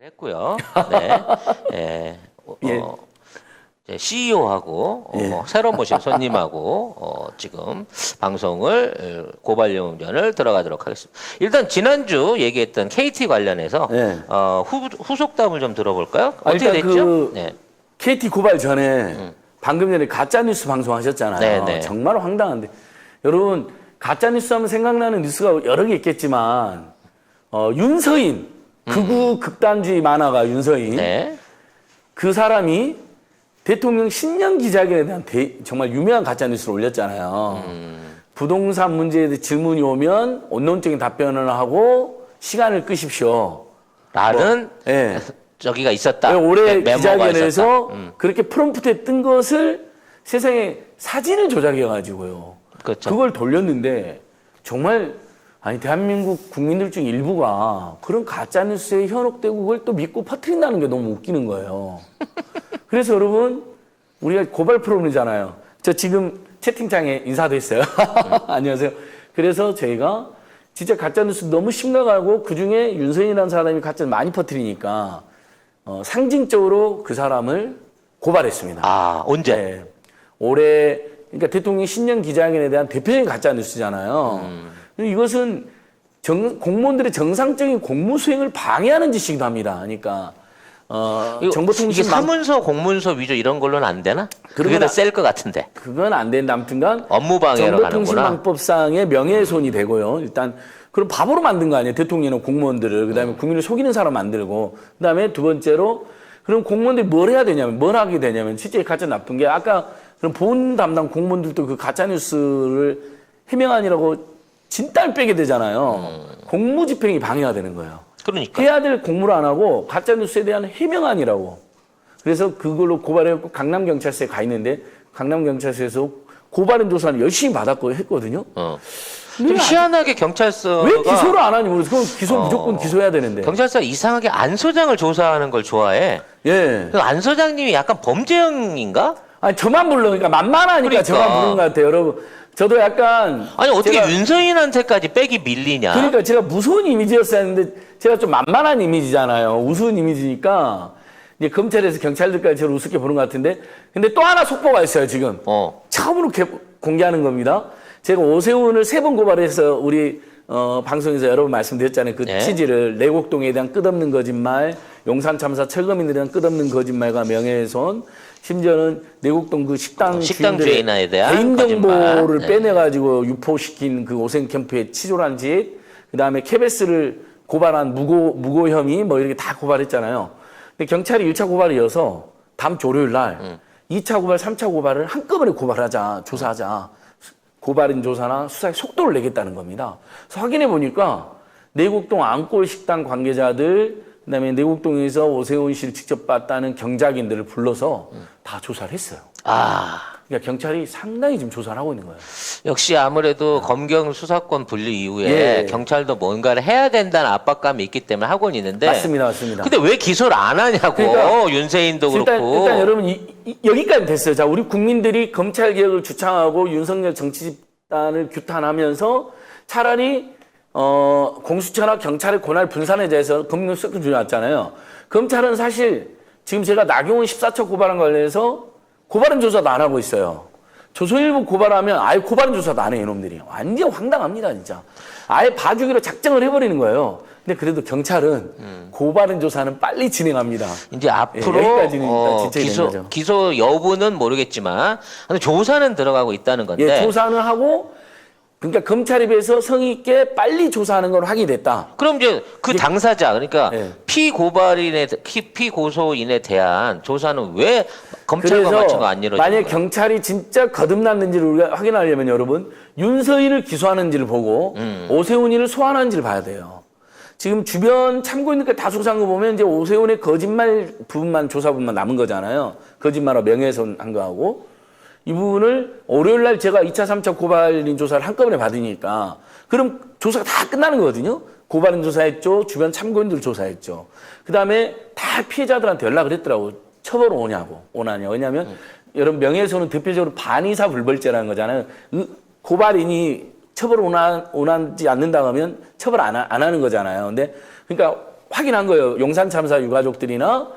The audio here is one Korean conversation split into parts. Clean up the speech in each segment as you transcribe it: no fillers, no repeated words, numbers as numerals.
했고요. 네. 예. 예. CEO하고 예. 새로 모신 손님하고 지금 방송을 고발용전을 들어가도록 하겠습니다. 일단 지난주 얘기했던 KT 관련해서 예. 후속담을 좀 들어볼까요? 어떻게 일단 됐죠? 네. KT 고발 전에 방금 전에 가짜뉴스 방송하셨잖아요. 네네. 정말 황당한데. 여러분, 가짜뉴스 하면 생각나는 뉴스가 여러 개 있겠지만, 윤서인, 극우 극단주의 만화가 윤서인. 네. 그 사람이 대통령 신년 기자회견에 대한 정말 유명한 가짜뉴스를 올렸잖아요. 부동산 문제에 대해 질문이 오면 원론적인 답변을 하고 시간을 끄십시오. 라는 예. 저기가 있었다. 네, 올해 메모가 기자회견에서 있었다. 그렇게 프롬프트에 뜬 것을 세상에 사진을 조작해가지고요. 그렇죠. 그걸 돌렸는데 정말 아니 대한민국 국민들 중 일부가 그런 가짜뉴스에 현혹되고 그걸 또 믿고 퍼뜨린다는 게 너무 웃기는 거예요. 그래서 여러분 우리가 고발 프로그램이잖아요. 저 지금 채팅창에 인사도 했어요. 안녕하세요. 그래서 저희가 진짜 가짜뉴스 너무 심각하고 그중에 윤선이라는 사람이 가짜를 많이 퍼뜨리니까 상징적으로 그 사람을 고발했습니다. 아, 언제? 네. 올해 그러니까 대통령 신년 기자회견에 대한 대표적인 가짜뉴스잖아요. 이것은 공무원들의 정상적인 공무 수행을 방해하는 짓이기도 합니다. 그러니까 정보통신 이게 사문서, 공문서 위조 이런 걸로는 안 되나? 그게 더 셀 것 같은데. 그건 안 된다. 아무튼간 업무 방해로 가는구나. 정보통신망법상의 명예훼손이 되고요. 일단 그럼 바보로 만든 거 아니에요. 대통령은 공무원들을. 그다음에 국민을 속이는 사람 만들고. 그다음에 두 번째로 그럼 공무원들이 뭘 해야 되냐면 뭘 하게 되냐면 실제 가짜 나쁜 게 아까 그럼 본 담당 공무원들도 그 가짜 뉴스를 해명하느라고 진땀 빼게 되잖아요. 공무집행이 방해가 되는 거예요. 그러니까. 해야 될 공무를 안 하고 가짜 뉴스에 대한 해명안이라고. 그래서 그걸로 고발해갖고 강남경찰서에 가 있는데 강남경찰서에서 고발인 조사를 열심히 받았고 했거든요. 좀 희한하게 경찰서가 왜 기소를 안 하니 모르겠어. 그럼 기소 무조건 기소해야 되는데. 경찰서가 이상하게 안 소장을 조사하는 걸 좋아해. 예. 그 안 소장님이 약간 범죄형인가? 아니 저만 불러니까 만만하니까 그러니까. 저만 부르는 것 같아요, 여러분. 저도 약간 아니 어떻게 제가, 윤서인한테까지 백이 밀리냐? 그러니까 제가 무서운 이미지였어야 했는데 제가 좀 만만한 이미지잖아요. 우스운 이미지니까 이제 검찰에서 경찰들까지 저를 우습게 보는 것 같은데 근데 또 하나 속보가 있어요, 지금. 처음으로 공개하는 겁니다. 제가 오세훈을 3번 고발해서 우리 방송에서 여러 번 말씀드렸잖아요. 그 네. 취지를 내곡동에 대한 끝없는 거짓말, 용산 참사 철거민들에 대한 끝없는 거짓말과 명예훼손, 심지어는 내곡동 그 식당 주인에 대한 개인정보를 거짓말. 빼내가지고 유포시킨 그 오센 캠프에 치졸한 짓, 그 다음에 KBS를 고발한 무고 혐의 뭐 이렇게 다 고발했잖아요. 근데 경찰이 1차 고발을 이어서 다음 주 월요일 날 2차 고발, 3차 고발을 한꺼번에 고발하자, 조사하자. 고발인 조사나 수사에 속도를 내겠다는 겁니다. 그래서 확인해 보니까 내곡동 앙골 식당 관계자들, 그다음에 내곡동에서 오세훈 씨를 직접 봤다는 경작인들을 불러서 다 조사를 했어요. 그러니까 경찰이 상당히 지금 조사를 하고 있는 거예요. 역시 아무래도 검경 수사권 분리 이후에 예. 경찰도 뭔가를 해야 된다는 압박감이 있기 때문에 하고는 있는데. 맞습니다. 근데 왜 기소를 안 하냐고. 그러니까 윤세인도 그렇고. 일단 여러분 여기까지 됐어요. 자, 우리 국민들이 검찰 개혁을 주창하고 윤석열 정치 집단을 규탄하면서 차라리 공수처나 경찰의 권한을 분산에 대해서 검경 수사권 주어왔잖아요. 검찰은 사실 지금 제가 나경원 14차 고발한 관련해서 고발인 조사도 안 하고 있어요. 조선일보 고발하면 아예 고발인 조사도 안 해요, 이놈들이. 완전 황당합니다, 진짜. 아예 봐주기로 작정을 해버리는 거예요. 근데 그래도 경찰은 고발인 조사는 빨리 진행합니다. 이제 앞으로 여기까지는 일단 지적이 된 거죠. 기소 여부는 모르겠지만 조사는 들어가고 있다는 건데. 예, 조사는 하고 그러니까 검찰에 비해서 성의 있게 빨리 조사하는 걸 하게 됐다. 그럼 이제 그 당사자 그러니까 예. 피고소인에 대한 조사는 왜 검찰과 맞춰가 안 이루어지는 만약 거야? 경찰이 진짜 거듭났는지를 우리가 확인하려면 여러분 윤서인을 기소하는지를 보고 오세훈이를 소환하는지를 봐야 돼요. 지금 주변 참고인들까지 다 조사한 거 보면 이제 오세훈의 거짓말 부분만 조사 부분만 남은 거잖아요. 거짓말과 명예훼손 한 거하고 이 부분을 월요일 날 제가 2차, 3차 고발인 조사를 한꺼번에 받으니까 그럼 조사가 다 끝나는 거거든요. 고발인 조사했죠. 주변 참고인들 조사했죠. 그다음에 다 피해자들한테 연락을 했더라고. 처벌 오냐고. 왜냐하면 여러분 명예훼손은 대표적으로 반의사 불벌죄라는 거잖아요. 고발인이 처벌 원하지 않는다 하면 처벌 안 하는 거잖아요. 근데 그러니까 확인한 거예요. 용산 참사 유가족들이나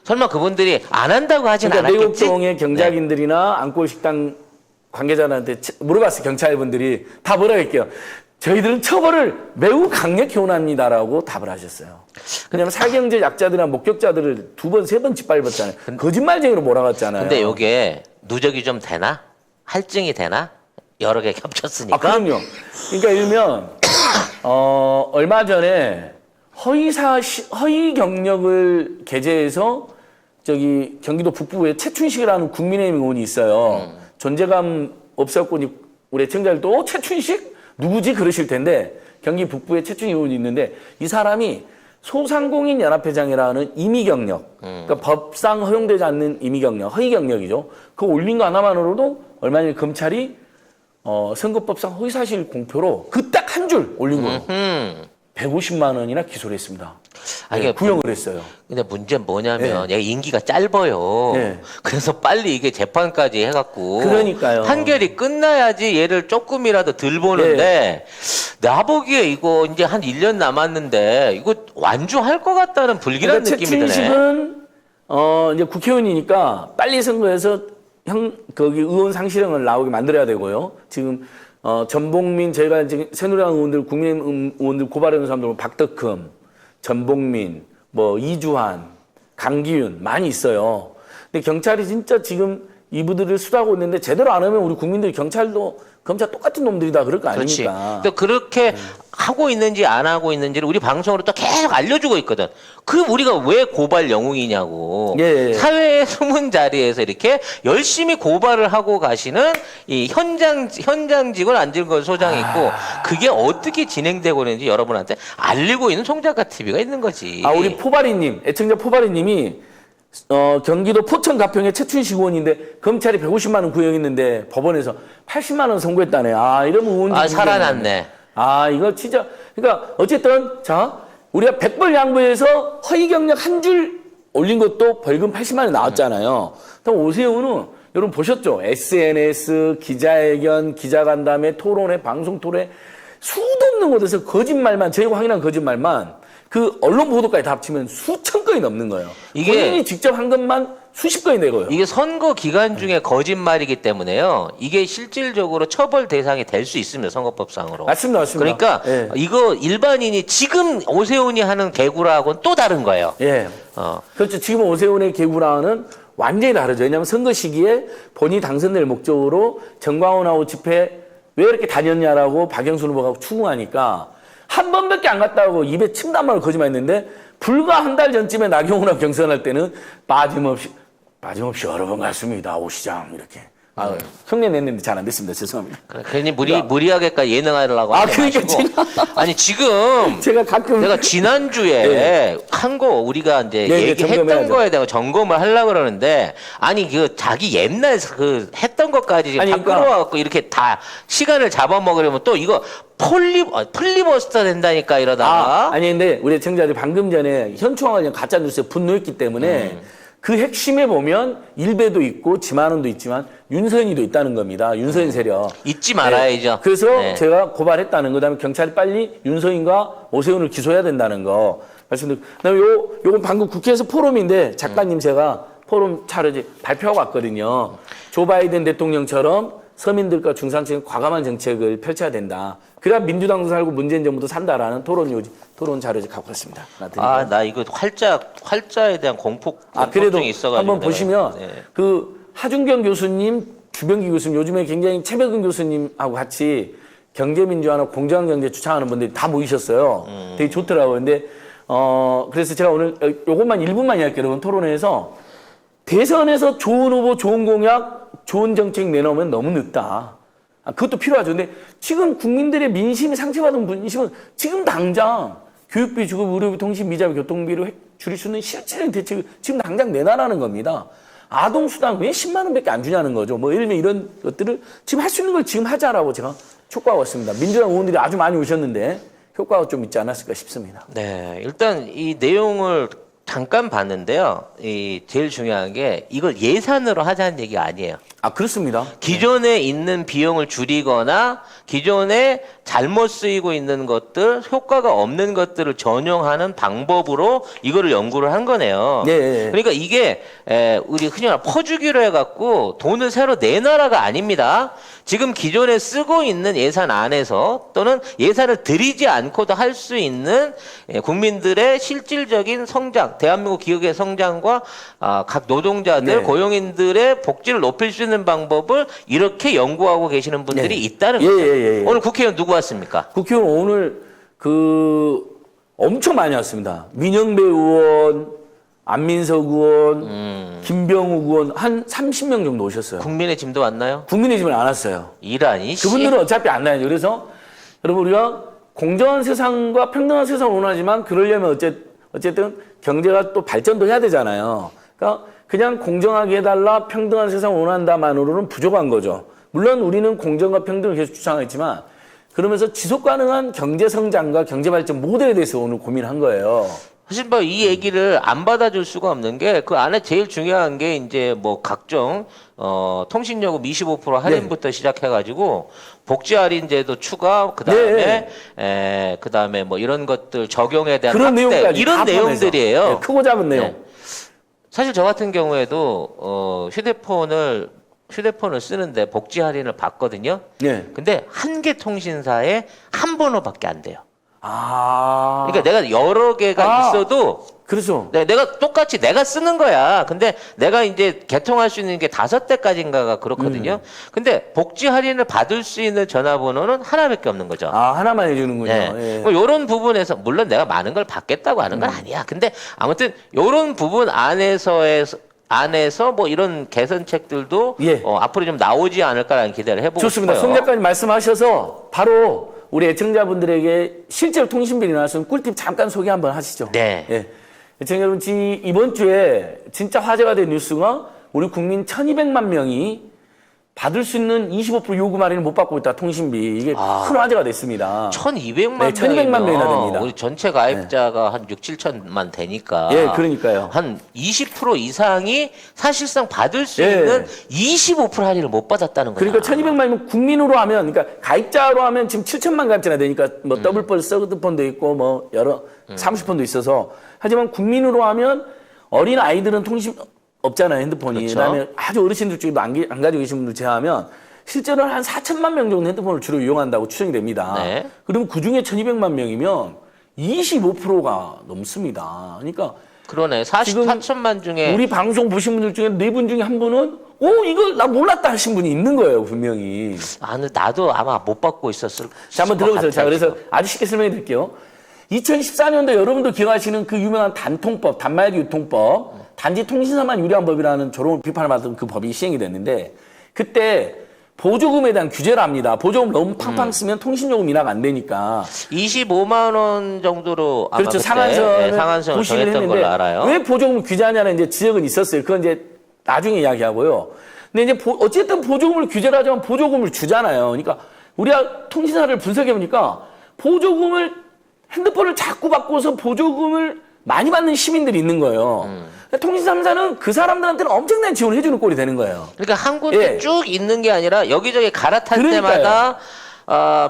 설마 그분들이 안 한다고 하진 그러니까 않았겠지? 내곡동의 경작인들이나 안골식당 관계자들한테 물어봤어요. 경찰분들이 다 뭐라 할게요. 저희들은 처벌을 매우 강력히 원합니다라고 답을 하셨어요. 왜냐하면 사경제 약자들이나 목격자들을 2번, 3번 짓밟았잖아요. 거짓말쟁이로 몰아갔잖아요. 근데 요게 누적이 좀 되나? 할증이 되나? 여러 개 겹쳤으니까. 아, 그럼요. 그러니까 일면 얼마 전에 허위 경력을 게재해서 경기도 북부에 최춘식이라는 국민의힘 의원이 있어요. 존재감 없었고 우리 애청자들도 최춘식 누구지 그러실 텐데 경기 북부에 최춘식 의원이 있는데 이 사람이 소상공인 연합회장이라는 임의 경력, 그러니까 법상 허용되지 않는 임의 경력, 허위 경력이죠. 그거 올린 거 하나만으로도 얼마 전에 검찰이 선거법상 허위사실 공표로 그 딱 한 줄 올린 거예요. 150만 원이나 기소를 했습니다. 이게 구형을 했어요. 근데 문제는 뭐냐면 얘가 임기가 짧아요. 네. 그래서 빨리 이게 재판까지 해갖고 그러니까요. 판결이 끝나야지 얘를 조금이라도 덜 보는데 나보기에 이거 이제 한 1년 남았는데 이거 완주할 것 같다는 불길한 그러니까 느낌이 드네. 최춘식은 이제 국회의원이니까 빨리 선거해서 거기 의원 상실형을 나오게 만들어야 되고요. 지금 전복민 저희가 지금 새누리당 의원들 국민의힘 의원들 고발하는 사람들 박덕흠, 전복민, 이주환, 강기윤 많이 있어요. 근데 경찰이 진짜 지금 이분들을 수사하고 있는데 제대로 안 하면 우리 국민들이 검찰 똑같은 놈들이다 그럴 거 그렇지. 아닙니까? 또 그렇게 하고 있는지 안 하고 있는지를 우리 방송으로 또 계속 알려주고 있거든. 그럼 우리가 왜 고발 영웅이냐고. 예. 사회의 숨은 자리에서 이렇게 열심히 고발을 하고 가시는 이 현장직을 앉은 걸 소장이 있고 그게 어떻게 진행되고 있는지 여러분한테 알리고 있는 송작가 TV가 있는 거지. 우리 포바리님, 애청자 포바리님이 경기도 포천 가평의 최춘식 의원인데 검찰이 150만 원 구형했는데 법원에서 80만 원 선고했다네. 이러면 의원들이 살아났네. 이거 진짜 그러니까 어쨌든 우리가 100벌 양보해서 허위 경력 한 줄 올린 것도 벌금 80만 원 나왔잖아요. 그럼 오세훈은 여러분 보셨죠? SNS, 기자회견, 기자간담회, 토론회, 방송 토론회 수도 없는 곳에서 거짓말만 저희가 확인한 거짓말만 그 언론 보도까지 다 합치면 수천 건이 넘는 거예요. 이게 본인이 직접 한 것만 수십 건이 되고요. 이게 선거 기간 중에 거짓말이기 때문에요. 이게 실질적으로 처벌 대상이 될 수 있습니다. 선거법상으로. 맞습니다. 그러니까 예. 이거 일반인이 지금 오세훈이 하는 개구라하고는 또 다른 거예요. 예. 그렇죠. 지금 오세훈의 개구라는 완전히 다르죠. 왜냐하면 선거 시기에 본인이 당선될 목적으로 정광훈하고 집회 왜 이렇게 다녔냐라고 박영순 후보가 추궁하니까 한 번밖에 안 갔다고 입에 침 담아를 거짓말했는데 불과 한 달 전쯤에 나경원하고 경선할 때는 빠짐없이 여러 번 갔습니다. 오 시장 이렇게. 흉내 냈는데 잘 안 됐습니다. 죄송합니다. 괜히 무리하게까지 예능하려고 하지 그러니까 마시고. 아니 지금 제가 가끔 내가 지난주에 한 거 우리가 이제 얘기했던 점검해야죠. 거에 대한 점검을 하려고 그러는데 아니 자기 옛날 했던 것까지 지금 다 그러니까. 끌어와갖고 이렇게 다 시간을 잡아먹으려면 또 이거 플리버스터 된다니까 이러다가. 아니 근데 우리 청자들 방금 전에 현충원을 가짜 뉴스에 분노했기 때문에 그 핵심에 보면 일베도 있고 지만원도 있지만 윤서인이도 있다는 겁니다. 윤서인 세력. 잊지 말아야죠. 네. 그래서 네. 제가 고발했다는 거, 그다음에 경찰이 빨리 윤서인과 오세훈을 기소해야 된다는 거 말씀드리고, 그다음에 요건 방금 국회에서 포럼인데 작가님 제가 포럼 차례 발표하고 왔거든요. 조 바이든 대통령처럼 서민들과 중산층의 과감한 정책을 펼쳐야 된다. 그래야 민주당도 살고 문재인 정부도 산다라는 토론 자료 갖고 왔습니다. 나 이거 활자에 대한 그래도 공포증이 있어가지고 한번 보시면 네. 그 하준경 교수님, 주병기 교수님, 요즘에 굉장히 최백은 교수님하고 같이 경제민주화나 공정한 경제 주창하는 분들이 다 모이셨어요. 되게 좋더라고요. 근데 그래서 제가 오늘 요것만 1분만 이야기할게요. 여러분 토론회에서 대선에서 좋은 후보, 좋은 공약, 좋은 정책 내놓으면 너무 늦다. 그것도 필요하죠. 근데 지금 국민들의 민심이 상처받은 민심은 지금 당장 교육비, 주급, 의료비, 통신, 미자비, 교통비를 줄일 수 있는 실질적인 대책을 지금 당장 내놔라는 겁니다. 아동수당 왜 10만 원밖에 안 주냐는 거죠. 예를 들면 이런 것들을 지금 할 수 있는 걸 지금 하자라고 제가 촉구하고 왔습니다. 민주당 의원들이 아주 많이 오셨는데 효과가 좀 있지 않았을까 싶습니다. 네, 일단 이 내용을 잠깐 봤는데요. 제일 중요한 게 이걸 예산으로 하자는 얘기가 아니에요. 아, 그렇습니다. 기존에 있는 비용을 줄이거나 기존에 잘못 쓰이고 있는 것들, 효과가 없는 것들을 전용하는 방법으로 이거를 연구를 한 거네요. 네. 그러니까 이게 우리 흔히 말하는 퍼주기로 해갖고 돈을 새로 내놔라가 아닙니다. 지금 기존에 쓰고 있는 예산 안에서 또는 예산을 들이지 않고도 할 수 있는 국민들의 실질적인 성장, 대한민국 기업의 성장과 각 노동자들, 네. 고용인들의 복지를 높일 수 있는 방법을 이렇게 연구하고 계시는 분들이 네. 있다는 예, 거죠. 예, 예, 예. 오늘 국회의원 누구 왔습니까? 국회의원 오늘 엄청 많이 왔습니다. 민영배 의원, 안민석 의원, 김병욱 의원 한 30명 정도 오셨어요. 국민의 짐도 왔나요? 국민의힘은 안 왔어요. 이란이 씨. 그분들은 어차피 안 나요. 그래서 여러분 우리가 공정한 세상과 평등한 세상을 원하지만 그러려면 어쨌든 경제가 또 발전도 해야 되잖아요. 그러니까 그냥 공정하게 해달라 평등한 세상을 원한다만으로는 부족한 거죠. 물론 우리는 공정과 평등을 계속 주장했지만 그러면서 지속 가능한 경제 성장과 경제 발전 모델에 대해서 오늘 고민한 거예요. 사실 뭐 이 얘기를 안 받아줄 수가 없는 게 그 안에 제일 중요한 게 이제 뭐 각종 통신요금 25% 할인부터 시작해가지고 복지 할인제도 추가 그다음에 뭐 이런 것들 적용에 대한 그런 확대 내용까지 이런 다 포함해서. 내용들이에요. 네, 크고 작은 내용. 네. 사실 저 같은 경우에도 휴대폰을 쓰는데 복지 할인을 받거든요. 네. 근데 한 개 통신사에 한 번호밖에 안 돼요. 아. 그러니까 내가 여러 개가 있어도 그렇죠. 내가 똑같이 내가 쓰는 거야. 근데 내가 이제 개통할 수 있는 게 5대까지인가가 그렇거든요. 근데 복지 할인을 받을 수 있는 전화번호는 하나밖에 없는 거죠. 아, 하나만 해주는군요. 네. 예. 뭐 이런 부분에서 물론 내가 많은 걸 받겠다고 하는 건 아니야. 근데 아무튼 이런 부분 안에서 뭐 이런 개선책들도 예. 앞으로 좀 나오지 않을까라는 기대를 해보고 좋습니다. 싶어요. 송 작가님 말씀하셔서 바로 우리 애청자분들에게 실제로 통신비리 나왔으면 꿀팁 잠깐 소개 한번 하시죠. 네. 예. 애청자 여러분, 이번 주에 진짜 화제가 된 뉴스가 우리 국민 1200만 명이 받을 수 있는 25% 요금 할인을 못 받고 있다, 통신비. 이게 큰 화제가 됐습니다. 1200만 네, 1200만 명이나 됩니다. 우리 전체 가입자가 한 6, 7천만 되니까. 예, 그러니까요. 한 20% 이상이 사실상 받을 수 예. 있는 25% 할인을 못 받았다는 거야. 그러니까 1200만이면 국민으로 하면, 그러니까 가입자로 하면 지금 7천만 가입자나 되니까 뭐 더블폰, 서드폰도 있고 뭐 여러 사무실폰도 있어서 하지만 국민으로 하면 어린 아이들은 통신 없잖아요, 핸드폰이. 그렇죠. 그다음에 아주 어르신들 중에도 안 가지고 계신 분들 제외하면 실제로는 한 4천만 명 정도 핸드폰을 주로 이용한다고 추정이 됩니다. 네. 그럼 그중에 1200만 명이면 25%가 넘습니다. 그러니까 그러네. 지금 44천만 중에 우리 방송 보신 분들 중에 4분 중에 한 분은 이걸 나 몰랐다 하신 분이 있는 거예요, 분명히. 근데 나도 아마 못 받고 있었을 자, 한번 것 들어보세요. 자, 같아요, 그래서 지금. 아주 쉽게 설명해 드릴게요. 2014년도 여러분도 기억하시는 그 유명한 단통법, 단말기 유통법, 단지 통신사만 유리한 법이라는 조롱을 비판을 받은 그 법이 시행이 됐는데 그때 보조금에 대한 규제를 합니다. 보조금 너무 팡팡 쓰면 통신요금 인하가 안 되니까. 25만 원 정도로 아마 그렇죠. 그때 상한선을 상한선을 고시를 정했던 걸로 알아요. 왜 보조금을 규제하냐는 이제 지적은 있었어요. 그건 이제 나중에 이야기하고요. 근데 이제 어쨌든 보조금을 규제를 하자면 보조금을 주잖아요. 그러니까 우리가 통신사를 분석해 보니까 보조금을 핸드폰을 자꾸 바꿔서 보조금을 많이 받는 시민들이 있는 거예요. 통신 3사는 그 사람들한테는 엄청난 지원을 해주는 꼴이 되는 거예요. 그러니까 한 군데 예. 쭉 있는 게 아니라 여기저기 갈아탈 그러니까요. 때마다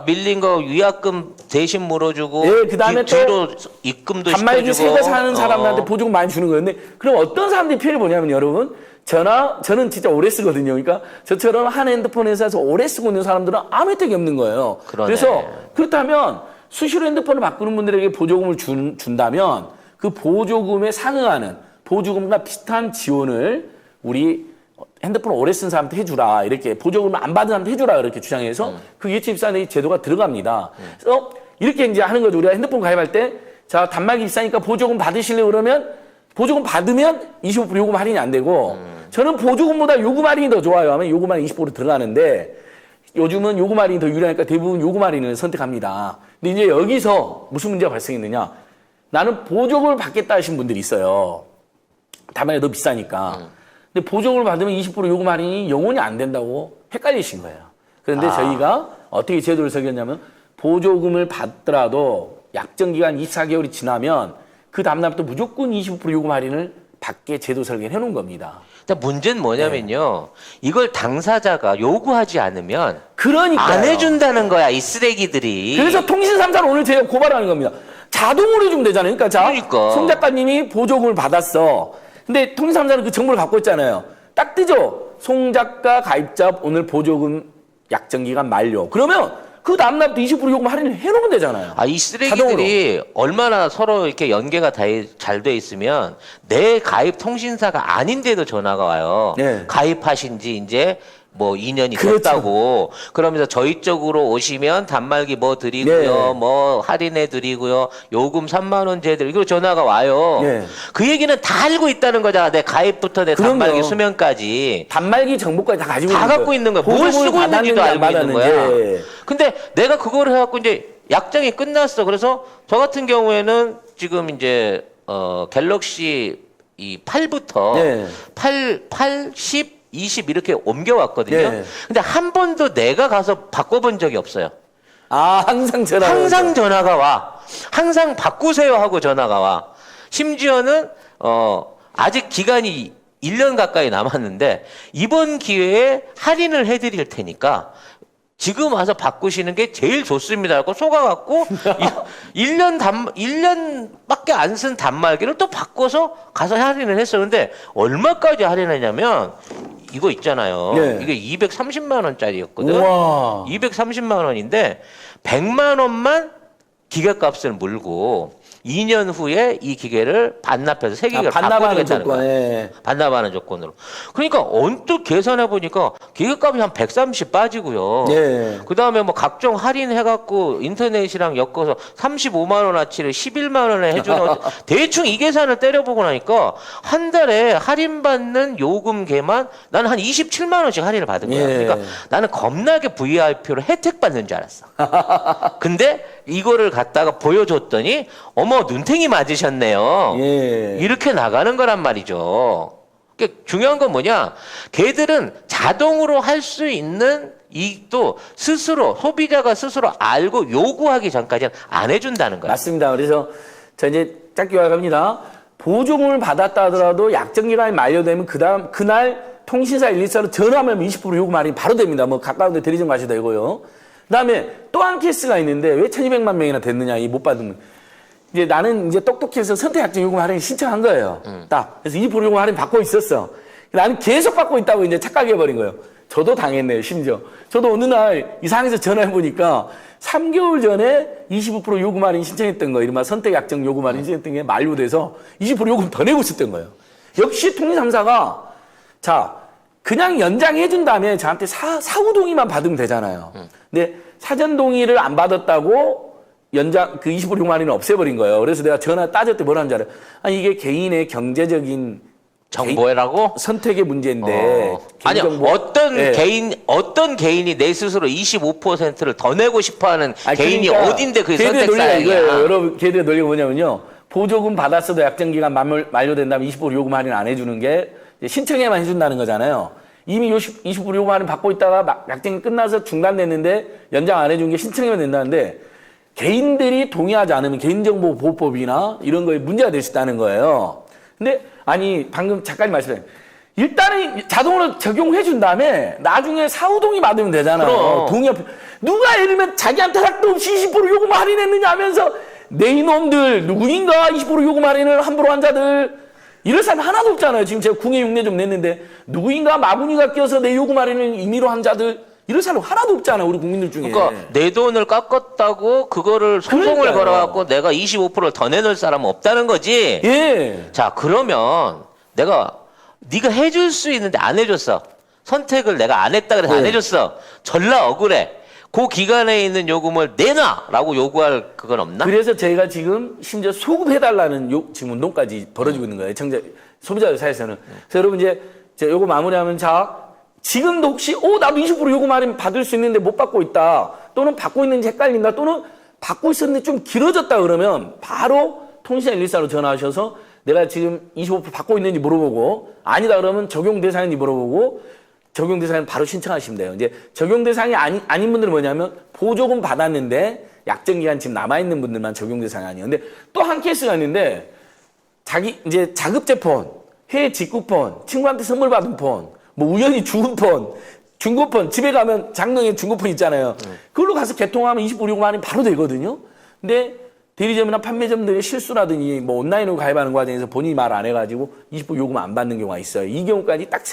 밀린 거 위약금 대신 물어주고 예, 그다음에 뒤로 입금도 단말기 시켜주고 새거 사는 사람들한테 보조금 많이 주는 거예요. 근데 그럼 어떤 사람들이 피해를 보냐면 여러분 저는 진짜 오래 쓰거든요. 그러니까 저처럼 한 핸드폰 회사에서 오래 쓰고 있는 사람들은 아무 혜택이 없는 거예요. 그러네. 그래서 그렇다면 수시로 핸드폰을 바꾸는 분들에게 보조금을 준다면 그 보조금에 상응하는 보조금과 비슷한 지원을 우리 핸드폰을 오래 쓴 사람한테 해주라. 이렇게 보조금을 안 받은 사람한테 해주라. 이렇게 주장해서 그 예치입사의 제도가 들어갑니다. 그래서 이렇게 이제 하는 거죠. 우리가 핸드폰 가입할 때 자, 단말기 비싸니까 보조금 받으실래요? 그러면 보조금 받으면 25% 요금 할인이 안 되고 저는 보조금보다 요금 할인이 더 좋아요 하면 요금 할인 20% 들어가는데 요즘은 요금 할인이 더 유리하니까 대부분 요금 할인을 선택합니다. 근데 이제 여기서 무슨 문제가 발생했느냐. 나는 보조금을 받겠다 하신 분들이 있어요. 단말기 더 비싸니까. 근데 보조금을 받으면 20% 요금 할인이 영원히 안 된다고 헷갈리신 거예요. 그런데 저희가 어떻게 제도를 설계했냐면 보조금을 받더라도 약정기간 24개월이 지나면 그 다음날부터 무조건 25% 요금 할인을 받게 제도 설계를 해놓은 겁니다. 근데 문제는 뭐냐면요. 이걸 당사자가 요구하지 않으면 그러니까 안 해준다는 거야, 이 쓰레기들이. 그래서 통신 3사를 오늘 제가 고발하는 겁니다. 자동으로 해주면 되잖아요. 그러니까 자, 그러니까. 송 작가님이 보조금을 받았어. 근데 통신 3사는 그 정보를 갖고 있잖아요. 딱 뜨죠. 송 작가 가입자 오늘 보조금 약정 기간 만료. 그러면 그 다음날부터 20% 요금 할인을 해놓으면 되잖아요. 이 쓰레기들이 자동으로. 얼마나 서로 이렇게 연계가 잘 돼 있으면 내 가입 통신사가 아닌데도 전화가 와요. 네. 가입하신 지 이제 뭐 2년이 그렇죠. 됐다고. 그러면서 저희 쪽으로 오시면 단말기 뭐 드리고요. 네. 뭐 할인해 드리고요. 요금 3만 원제 드리고 전화가 와요. 네. 그 얘기는 다 알고 있다는 거잖아. 내 가입부터 내 그럼요. 단말기 수명까지. 단말기 정보까지 다 가지고 다 있는 갖고 있는 거야. 뭘 보조금을 쓰고 있는지도 받았는지 알고 안 있는 거야. 받았는지. 근데 내가 그거를 해갖고 이제 약정이 끝났어. 그래서 저 같은 경우에는 지금 이제 갤럭시 이 8부터 네. 8, 10, 20 이렇게 옮겨왔거든요. 네. 근데 한 번도 내가 가서 바꿔본 적이 없어요. 항상 전화. 항상 전화가 와. 항상 바꾸세요 하고 전화가 와. 심지어는 아직 기간이 1년 가까이 남았는데 이번 기회에 할인을 해드릴 테니까 지금 와서 바꾸시는 게 제일 좋습니다 하고 속아갖고 1년밖에 안 쓴 단말기를 또 바꿔서 가서 할인을 했어요. 근데 얼마까지 할인했냐면 이거 있잖아요. 네. 이게 230만 원짜리였거든. 우와. 230만 원인데 100만 원만 기계값을 물고 2년 후에 이 기계를 반납해서 새 기계를 반납하는 바꿔주겠다는 거야. 조건에. 반납하는 조건으로. 그러니까 언뜻 계산해 보니까 기계값이 한 130 빠지고요. 네. 그 다음에 뭐 각종 할인해갖고 인터넷이랑 엮어서 35만 원어치를 11만 원에 해주는 대충 이 계산을 때려보고 나니까 한 달에 할인받는 요금계만 나는 한 27만 원씩 할인을 받은 거야. 예. 그러니까 나는 겁나게 VIP로 혜택 받는 줄 알았어. 근데 이거를 갖다가 보여줬더니 어머 눈탱이 맞으셨네요. 예. 이렇게 나가는 거란 말이죠. 그러니까 중요한 건 뭐냐? 걔들은 자동으로 할 수 있는 이익도 스스로 소비자가 스스로 알고 요구하기 전까지는 안 해준다는 거야. 맞습니다. 그래서 자 이제 짧게 요약합니다. 보조금을 받았다 하더라도 약정 기간이 만료되면 그날 통신사 114로 전화하면 20% 요금 할인 바로 됩니다. 뭐 가까운 데 대리점 가셔도 되고요. 그다음에 또 한 케이스가 있는데 왜 1,200만 명이나 됐느냐 이 못 받으면 이제 나는 이제 똑똑해서 선택 약정 요금 할인 신청한 거예요. 딱 그래서 20% 요금 할인 받고 있었어. 나는 계속 받고 있다고 이제 착각해 버린 거예요. 저도 당했네요. 심지어 저도 어느 날 이 상황에서 전화해 보니까 3개월 전에 25% 요금 할인 신청했던 거 이른바 선택 약정 요금 할인 신청했던 게 만료돼서 20% 요금 더 내고 있었던 거예요. 역시 통신 3사가 자 그냥 연장해 준 다음에 저한테 사후 동의만 받으면 되잖아요. 근데 사전 동의를 안 받았다고 연장 그 20% 요금 할인을 없애버린 거예요. 그래서 내가 전화 따졌더니 뭐라는 줄 알아요? 아니 이게 개인의 경제적인 정보라고? 선택의 문제인데 아니요. 개인정보- 어떤 개인이 내 스스로 25%를 더 내고 싶어하는 개인이 그러니까 어딘데 그게 걔들의 논리가 선택사항이야? 이거예요. 여러분 걔들의 논리가 뭐냐면요. 보조금 받았어도 약정 기간 만료된다면 20% 요금 할인 안 해주는 게 이제 신청해만 해준다는 거잖아요. 이미 20% 요금 할인 받고 있다가 약정이 끝나서 중단됐는데 연장 안 해준 게 신청해만 된다는데 개인들이 동의하지 않으면 개인정보보호법이나 이런 거에 문제가 될 수 있다는 거예요. 근데 아니 방금 작가님 말씀하신 일단은 자동으로 적용해 준 다음에 나중에 사후 동의 받으면 되잖아요. 그럼. 동의 누가 예를 들면 자기한테 삭도 없이 20% 요금 할인했느냐 하면서 내 이놈들 누구인가 20% 요금 할인을 함부로 한 자들 이럴 사람 하나도 없잖아요. 지금 제가 궁예 흉내 좀 냈는데 누구인가 마구니가 껴서 내 요금 할인을 임의로 한 자들 이럴 사람 하나도 없잖아. 우리 국민들 중에. 그러니까 내 돈을 깎았다고 그거를 소송을 그러니까요. 걸어갖고 내가 25%를 더 내놓을 사람은 없다는 거지. 예. 자 그러면 네가 해줄 수 있는데 안 해줬어. 선택을 내가 안 했다 그래서 안 네. 해줬어. 전라 억울해. 그 기간에 있는 요금을 내놔라고 요구할 그건 없나? 그래서 저희가 지금 심지어 소급해달라는 지금 운동까지 벌어지고 있는 거예요. 소비자 사회에서는. 그래서 여러분 이제 요거 마무리하면 지금도 혹시 나도 20% 요금 할인 받을 수 있는데 못 받고 있다. 또는 받고 있는지 헷갈린다. 또는 받고 있었는데 좀 길어졌다 그러면 바로 통신사 114로 전화하셔서 내가 지금 25% 받고 있는지 물어보고 아니다 그러면 적용 대상인지 물어보고 적용 대상은 바로 신청하시면 돼요. 이제 적용 대상이 아닌 분들은 뭐냐면 보조금 받았는데 약정 기간 지금 남아 있는 분들만 적용 대상이 아니에요. 근데 또 한 케이스가 있는데 이제 자급제폰 해외 직구폰, 친구한테 선물 받은 폰, 뭐 우연히 죽은 폰, 중고폰, 집에 가면 장롱에 중고폰 있잖아요. 그걸로 가서 개통하면 20불 요금하면 바로 되거든요. 근데 대리점이나 판매점들의 실수라든지 뭐 온라인으로 가입하는 과정에서 본인이 말 안 해가지고 20불 요금 안 받는 경우가 있어요. 이 경우까지 딱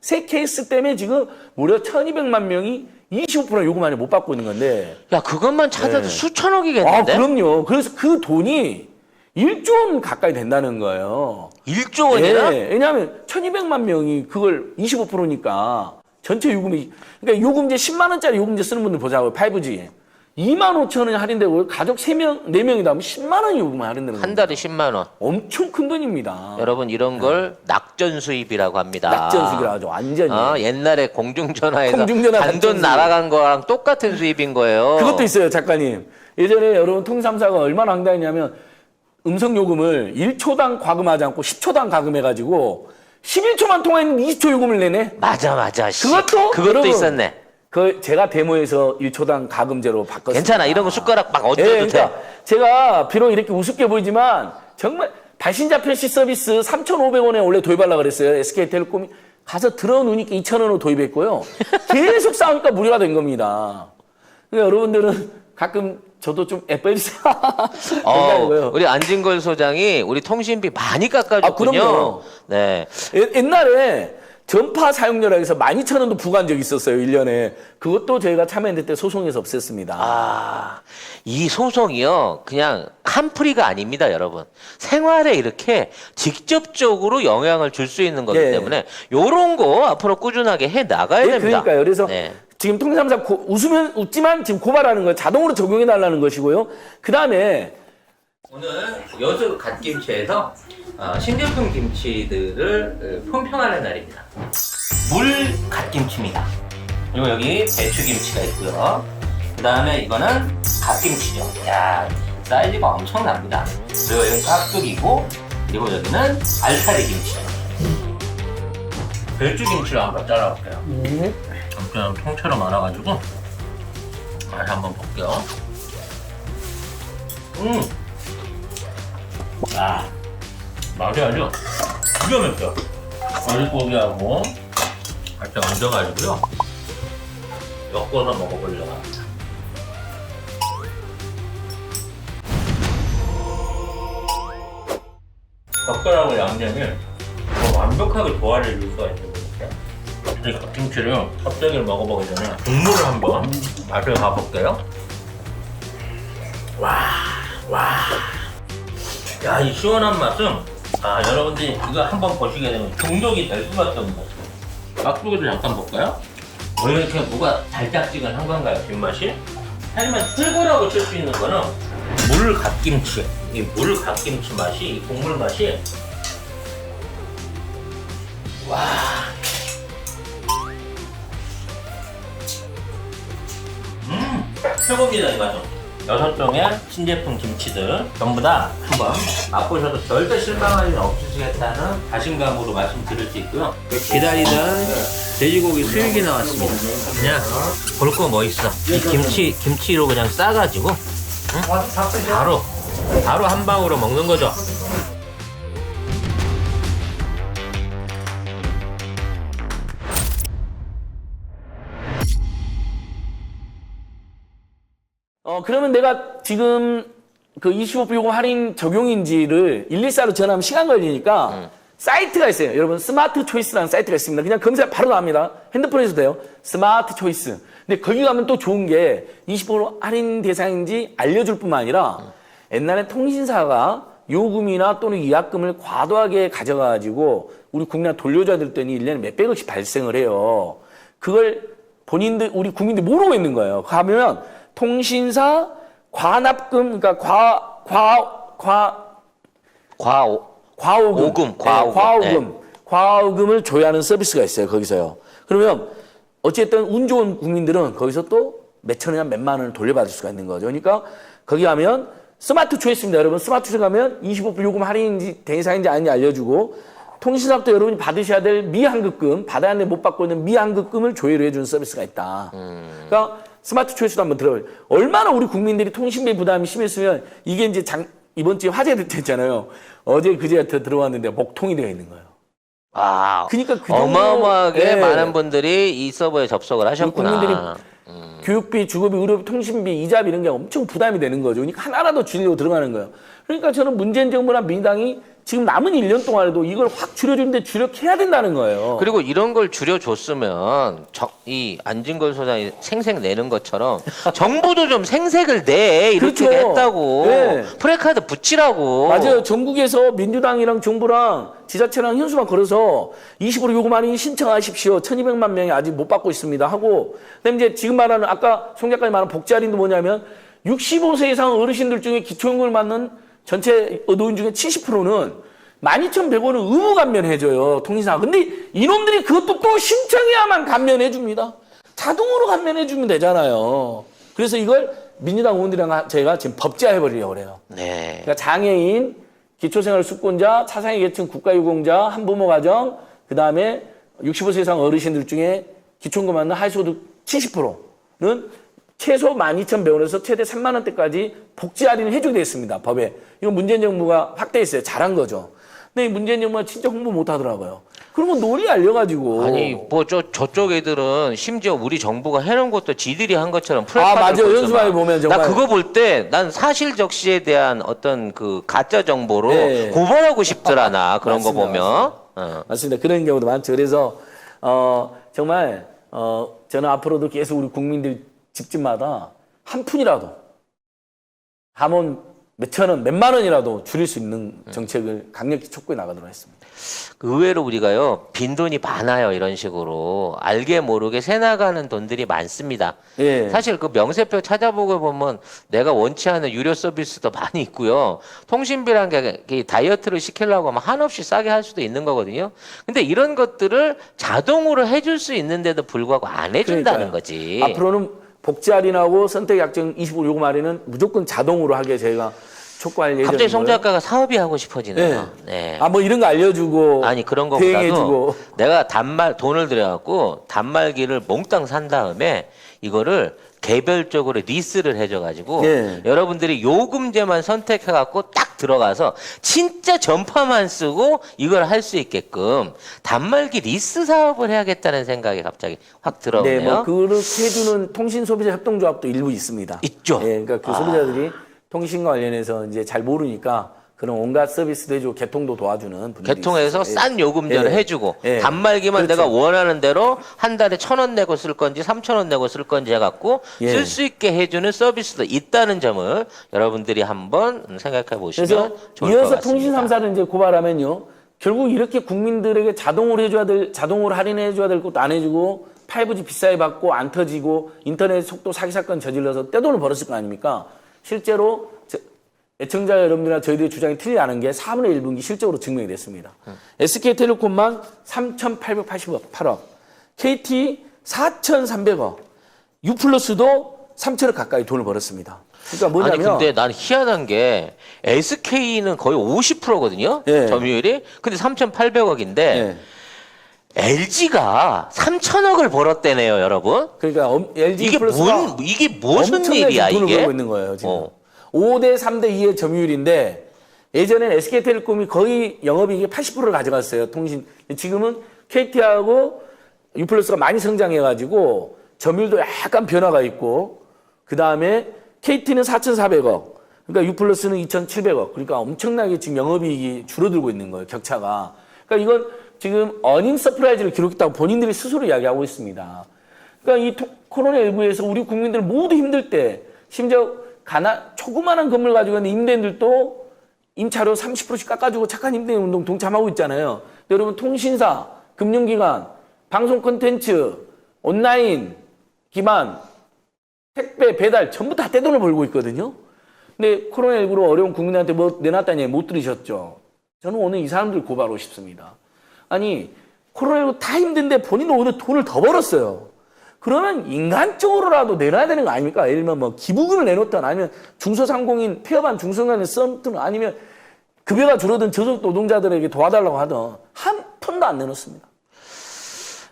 세 케이스 때문에 지금 무려 1200만 명이 25% 요금 안에 못 받고 있는 건데. 야, 그것만 찾아도 네. 수천억이겠는데? 그럼요. 그래서 그 돈이 1조 원 가까이 된다는 거예요. 1조 원이나? 예, 왜냐하면 1200만 명이 그걸 25%니까 전체 요금이, 그러니까 요금제 10만 원짜리 요금제 쓰는 분들 보자고요. 5G. 25,000원이 할인되고 가족 3명, 4명이다 하면 10만 원이 요금이 할인되는 한 겁니다. 달에 10만 원. 엄청 큰 돈입니다. 여러분 이런 걸 낙전 수입이라고 합니다. 낙전 수입이라고 하죠. 완전히. 옛날에 공중전화에서 공중전화 단돈 낙전 수입. 날아간 거랑 똑같은 수입인 거예요. 그것도 있어요, 작가님. 예전에 여러분 통삼사가 얼마나 황당했냐면 음성 요금을 1초당 과금하지 않고 10초당 과금해가지고 11초만 통화했는데 20초 요금을 내네. 맞아. 씨. 그것도 여러분, 있었네. 그 제가 데모에서 1초당 가금제로 바꿨어요. 괜찮아. 이런 거 숟가락 막 얹어도 그러니까 돼. 제가 비록 이렇게 우습게 보이지만 정말 발신자 표시 서비스 3,500원에 원래 도입하려고 그랬어요. SK텔레콤이 가서 들어놓으니까 2,000원으로 도입했고요. 계속 싸우니까 무료가 된 겁니다. 그러니까 여러분들은 가끔 저도 좀 애써주세요. 우리 안진걸 소장이 우리 통신비 많이 깎아줬군요. 그럼요. 네. 옛날에 전파 사용료라고 해서 12,000원도 부과한 적이 있었어요. 1년에. 그것도 저희가 참여했을 때 소송에서 없앴습니다. 이 소송이요, 그냥 한풀이가 아닙니다, 여러분. 생활에 이렇게 직접적으로 영향을 줄 수 있는 거기 네. 때문에 요런 거 앞으로 꾸준하게 해 나가야 됩니다. 그러니까요. 그래서 네. 지금 통삼사 웃으면 웃지만 지금 고발하는 거 자동으로 적용해 달라는 것이고요. 그 다음에 오늘 여수 갓김치에서 신제품 김치들을 품평하는 날입니다. 물 갓김치입니다. 그리고 여기 배추김치가 있고요. 그 다음에 이거는 갓김치죠. 야, 사이즈가 엄청납니다. 그리고 여기는 깍두기고, 그리고 여기는 알타리 김치. 배추김치를 한번 잘라볼게요. 그냥 통째로 말아가지고 맛 한번 볼게요. 맛이 아주 기가 막혀. 어리고기하고 같이 얹어가지고요. 엮어서 먹어보려고 합니다. 젓갈하고 양념이 완벽하게 조화를 이룰 수가 있는 것 같아요. 이 갓김치를 껍데기를 먹어보기 전에 국물을 한번 맛을 봐볼게요. 야, 이 시원한 맛은 여러분들이 이거 한번 보시게 되면 중독이 될 수밖에 없는 것 같아요. 깍두기를 잠깐 볼까요? 왜 이렇게 뭐가 달짝지근한 건가요, 뒷맛이? 하지만 최고라고 칠 수 있는 거는 물 갓김치. 이 물 갓김치 맛이, 이 국물 맛이 최고입니다, 이 맛은. 6종의 신제품 김치들 전부 다 한번 맛보셔도 절대 실망할 일 없으시겠다는 자신감으로 말씀드릴 수 있고요. 기다리던 돼지고기 수육이 나왔습니다. 그냥 볼 거 뭐 있어. 이 김치로 그냥 싸가지고 바로 한 방으로 먹는 거죠. 그러면 내가 지금 그 25% 요금 할인 적용인지를 114로 전화하면 시간 걸리니까 사이트가 있어요. 여러분, 스마트 초이스라는 사이트가 있습니다. 그냥 검색 바로 나옵니다. 핸드폰에서 돼요. 스마트 초이스. 근데 거기 가면 또 좋은 게 20% 할인 대상인지 알려줄 뿐만 아니라 옛날에 통신사가 요금이나 또는 위약금을 과도하게 가져가가지고 우리 국민한테 돌려줘야 될 때니 1년에 몇백억씩 발생을 해요. 그걸 본인들, 우리 국민들이 모르고 있는 거예요. 가면 통신사 과납금, 그러니까 과오금을 조회하는 서비스가 있어요. 거기서요. 그러면 어쨌든 운 좋은 국민들은 거기서 또 몇천 원이나 몇만 원을 돌려받을 수가 있는 거죠. 그러니까 거기 가면 스마트 초이스입니다. 여러분, 스마트 초이스 가면 25% 요금 할인인지 대상인지 아닌지 알려주고, 통신사부터 여러분이 받으셔야 될 미환급금, 받아야 하는데 못 받고 있는 미환급금을 조회를 해주는 서비스가 있다. 그러니까 스마트 초이스도 한번 들어봐요. 얼마나 우리 국민들이 통신비 부담이 심했으면 이게 이제 이번 주에 화제됐잖아요. 어제 그제 들어왔는데 목통이 되어 있는 거예요. 아, 그러니까 그 정도, 어마어마하게 예. 많은 분들이 이 서버에 접속을 하셨구나. 국민들이 교육비, 주거비, 의료비, 통신비, 이자비 이런 게 엄청 부담이 되는 거죠. 그러니까 하나라도 줄이려고 들어가는 거예요. 그러니까 저는 문재인 정부나 민주당이 지금 남은 1년 동안에도 이걸 확 줄여주는데 주력해야 된다는 거예요. 그리고 이런 걸 줄여줬으면 이 안진걸 소장이 생색 내는 것처럼 정부도 좀 생색을 내 이렇게 그렇죠. 했다고. 네. 프레카드 붙이라고. 맞아요. 전국에서 민주당이랑 정부랑 지자체랑 현수막 걸어서 20% 요금 많이 신청하십시오. 1,200만 명이 아직 못 받고 있습니다. 하고, 그다음에 이제 지금 말하는 아까 송 작가님 말하는 복지 할인도 뭐냐면 65세 이상 어르신들 중에 기초연금을 받는 전체 노인 중에 70%는 12,100원을 의무 감면해줘요. 통신사. 근데 이놈들이 그것도 또 신청해야만 감면해줍니다. 자동으로 감면해주면 되잖아요. 그래서 이걸 민주당 의원들이랑 제가 지금 법제화해버리려고 그래요. 네. 그러니까 장애인, 기초생활수급자, 차상위 계층 국가유공자, 한부모 가정, 그 다음에 65세 이상 어르신들 중에 기초연금 받는 하위소득 70%는 최소 12,100원에서 최대 3만 원대까지 복지 할인을 해주게 돼 있습니다. 법에. 이건 문재인 정부가 확대했어요. 잘한 거죠. 근데 이 문재인 정부가 진짜 홍보 못 하더라고요. 그런 거 논리 알려가지고. 아니 뭐 저쪽 애들은 심지어 우리 정부가 해놓은 것도 지들이 한 것처럼 아, 프레카드를 맞아요. 걸더만. 연수방에 보면 정말. 나 그거 볼 때 난 사실 적시에 대한 어떤 그 가짜 정보로 네. 고발하고 싶더라 나 그런 거 맞습니다, 보면. 맞습니다. 그런 경우도 많죠. 그래서 정말 저는 앞으로도 계속 우리 국민들 집집마다 한 푼이라도 하면 몇천 원, 몇만 원이라도 줄일 수 있는 정책을 강력히 촉구해 나가도록 하겠습니다. 그 의외로 우리가요 빈돈이 많아요 이런 식으로 알게 모르게 새나가는 돈들이 많습니다. 예. 사실 그 명세표 찾아보고 보면 내가 원치 않은 유료 서비스도 많이 있고요. 통신비란 게 다이어트를 시키려고 하면 한없이 싸게 할 수도 있는 거거든요. 근데 이런 것들을 자동으로 해줄 수 있는데도 불구하고 안 해준다는 그러니까요. 거지. 앞으로는 복지 할인하고 선택 약정 25% 요금 할인은 무조건 자동으로 하게 저희가 촉구할 예정이고요. 갑자기 송 작가가 사업이 하고 싶어지네요. 네. 아, 뭐 이런 거 알려주고. 아니 그런 대행해주고. 거보다도 내가 돈을 들여갖고 단말기를 몽땅 산 다음에 이거를 개별적으로 리스를 해줘가지고 예. 여러분들이 요금제만 선택해갖고 딱 들어가서 진짜 전파만 쓰고 이걸 할 수 있게끔 단말기 리스 사업을 해야겠다는 생각이 갑자기 확 들어오네요. 네, 뭐 그렇게 해주는 통신 소비자 협동조합도 일부 있습니다. 있죠. 예, 그러니까 그 소비자들이 통신과 관련해서 이제 잘 모르니까 그런 온갖 서비스도 해주고 개통도 도와주는 분들이 개통해서 있어요. 싼 요금제를 예. 해주고 예. 단말기만 그렇죠. 내가 원하는 대로 한 달에 1,000원 내고 쓸 건지 3,000원 내고 쓸 건지 해갖고 예. 쓸 수 있게 해주는 서비스도 있다는 점을 여러분들이 한번 생각해 보시면 그래서 좋을 것 이어서 같습니다. 통신 3사를 이제 고발하면요. 결국 이렇게 국민들에게 자동으로 해줘야 될, 자동으로 할인해줘야 될 것도 안 해주고 5G 비싸게 받고 안 터지고 인터넷 속도 사기 사건 저질러서 떼돈을 벌었을 거 아닙니까? 실제로 애청자 여러분들이나 저희들의 주장이 틀리지 않은 게 4분의 1분기 실적으로 증명이 됐습니다. SK텔레콤만 3,888억, KT 4,300억, U+도 3천억 가까이 돈을 벌었습니다. 그러니까 뭐냐면 아니 근데 난 희한한 게 SK는 거의 50%거든요. 예. 점유율이. 근데 3,800억인데 예. LG가 3천억을 벌었대네요, 여러분. 그러니까 LG 이게 플러스가 이게 무슨 엄청나게 일이야 돈을 이게? 벌고 있는 거예요, 지금. 5대 3대 2의 점유율인데 예전엔 SK텔레콤이 거의 영업이익의 80%를 가져갔어요. 통신. 지금은 KT하고 U+가 많이 성장해가지고 점유율도 약간 변화가 있고 그 다음에 KT는 4,400억. 그러니까 U+는 2,700억. 그러니까 엄청나게 지금 영업이익이 줄어들고 있는 거예요. 격차가. 그러니까 이건 지금 어닝 서프라이즈를 기록했다고 본인들이 스스로 이야기하고 있습니다. 그러니까 이 코로나19에서 우리 국민들 모두 힘들 때 심지어 조그마한 건물 가지고 있는 임대인들도 임차료 30%씩 깎아주고 착한 임대인 운동 동참하고 있잖아요. 여러분 통신사, 금융기관, 방송 콘텐츠, 온라인 기반, 택배, 배달 전부 다 떼돈을 벌고 있거든요. 근데 코로나19로 어려운 국민한테 뭐 내놨다니 못 들으셨죠? 저는 오늘 이 사람들 고발하고 싶습니다. 아니 코로나19 다 힘든데 본인은 오히려 돈을 더 벌었어요. 그러면 인간적으로라도 내놔야 되는 거 아닙니까? 예를 들면 뭐 기부금을 내놓든 아니면 중소상공인 폐업한 중소상공인을 써든 아니면 급여가 줄어든 저소득 노동자들에게 도와달라고 하든 한 푼도 안 내놓습니다.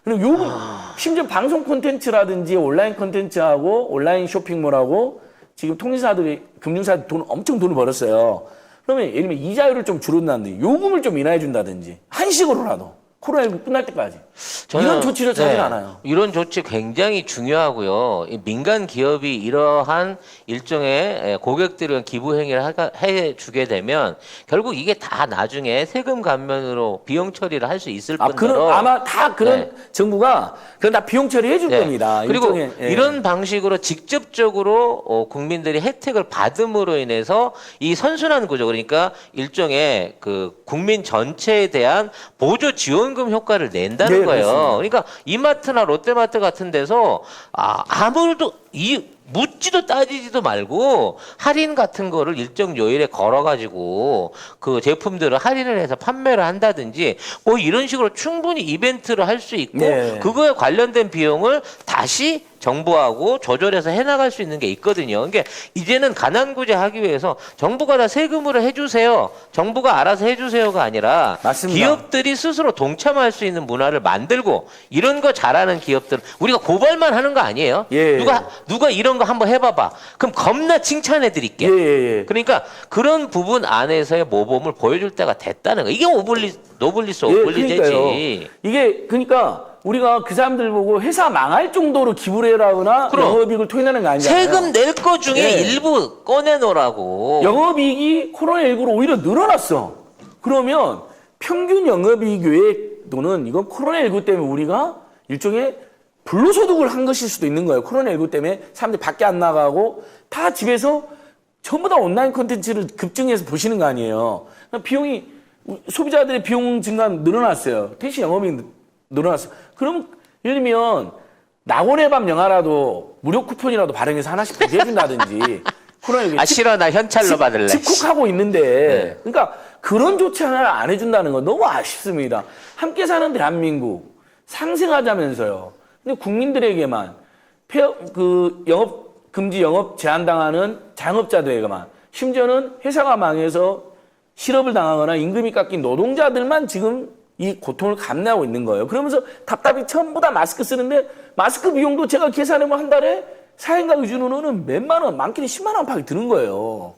그리고 요금 심지어 방송 콘텐츠라든지 온라인 콘텐츠하고 온라인 쇼핑몰하고 지금 통신사들이 금융사들이 엄청 돈을 벌었어요. 그러면 예를 들면 이자율을 좀 줄여준다든지 요금을 좀 인하해 준다든지 한식으로라도 코로나19 끝날 때까지. 저는, 이런 조치를 하진 네, 않아요. 이런 조치 굉장히 중요하고요. 이 민간 기업이 이러한 일종의 고객들을 기부 행위를 해주게 되면 결국 이게 다 나중에 세금 감면으로 비용 처리를 할 수 있을 뿐더러 아마 다 그런 네. 정부가 그건 다 비용 처리해 줄 네. 겁니다. 그리고 일종의, 예. 이런 방식으로 직접적으로 국민들이 혜택을 받음으로 인해서 이 선순환 구조, 그러니까 일종의 그 국민 전체에 대한 보조 지원금 효과를 낸다는 네, 거예요. 그렇습니다. 그러니까 이마트나 롯데마트 같은 데서 아무도 묻지도 따지지도 말고 할인 같은 거를 일정 요일에 걸어가지고 그 제품들을 할인을 해서 판매를 한다든지 뭐 이런 식으로 충분히 이벤트를 할 수 있고 네. 그거에 관련된 비용을 다시 정부하고 조절해서 해나갈 수 있는 게 있거든요. 그러니까 이제는 가난구제 하기 위해서 정부가 다 세금으로 해주세요. 정부가 알아서 해주세요가 아니라 맞습니다. 기업들이 스스로 동참할 수 있는 문화를 만들고 이런 거 잘하는 기업들 우리가 고발만 하는 거 아니에요. 예. 누가 이런 거 한번 해봐봐. 그럼 겁나 칭찬해 드릴게. 예. 그러니까 그런 부분 안에서의 모범을 보여줄 때가 됐다는 거. 이게 노블리스 오블리제지. 그러니까요. 이게 그러니까 우리가 그 사람들 보고 회사 망할 정도로 기부를 해라거나 그럼. 영업이익을 토해내는 거 아니잖아요. 세금 낼 거 중에 네. 일부 꺼내놓으라고. 영업이익이 코로나19로 오히려 늘어났어. 그러면 평균 영업이익 외액도는 이건 코로나19 때문에 우리가 일종의 불로소득을 한 것일 수도 있는 거예요. 코로나19 때문에 사람들이 밖에 안 나가고 다 집에서 전부 다 온라인 콘텐츠를 급증해서 보시는 거 아니에요. 비용이 소비자들의 비용 증가 늘어났어요. 대신 영업이익 늘어났어요. 그럼 예를 들면 낙원의 밤 영화라도 무료 쿠폰이라도 발행해서 하나씩 배제해준다든지 코로나19 싫어 나 현찰로 받을래. 집콕하고 있는데 그러니까 그런 조치 하나를 안 해준다는 건 너무 아쉽습니다. 함께 사는 대한민국 상생하자면서요. 근데 국민들에게만 영업 금지 영업 제한당하는 자영업자들에게만 심지어는 회사가 망해서 실업을 당하거나 임금이 깎인 노동자들만 지금 이 고통을 감내하고 있는 거예요. 그러면서 답답히 전부 다 마스크 쓰는데 마스크 비용도 제가 계산해보면 한 달에 4인가 기준으로는 몇만 원, 많게는 10만 원 안팎이 드는 거예요.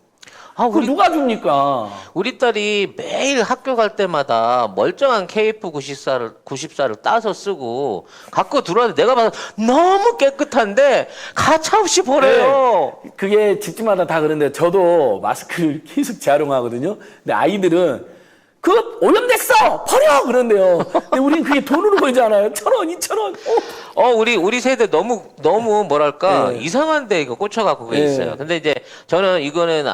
그걸 누가 줍니까? 우리 딸이 매일 학교 갈 때마다 멀쩡한 KF94를 따서 쓰고 갖고 들어왔는데 내가 봐서 너무 깨끗한데 가차없이 버려요. 네. 그게 집집마다 다 그런데 저도 마스크를 계속 재활용하거든요. 근데 아이들은 그거 오염됐어! 버려! 그런데요. 근데 우린 그게 돈으로 벌잖아요. 1,000원, 2,000원. 우리 세대 너무 뭐랄까 네. 이상한데 이거 꽂혀갖고 그게 네. 있어요. 근데 이제 저는 이거는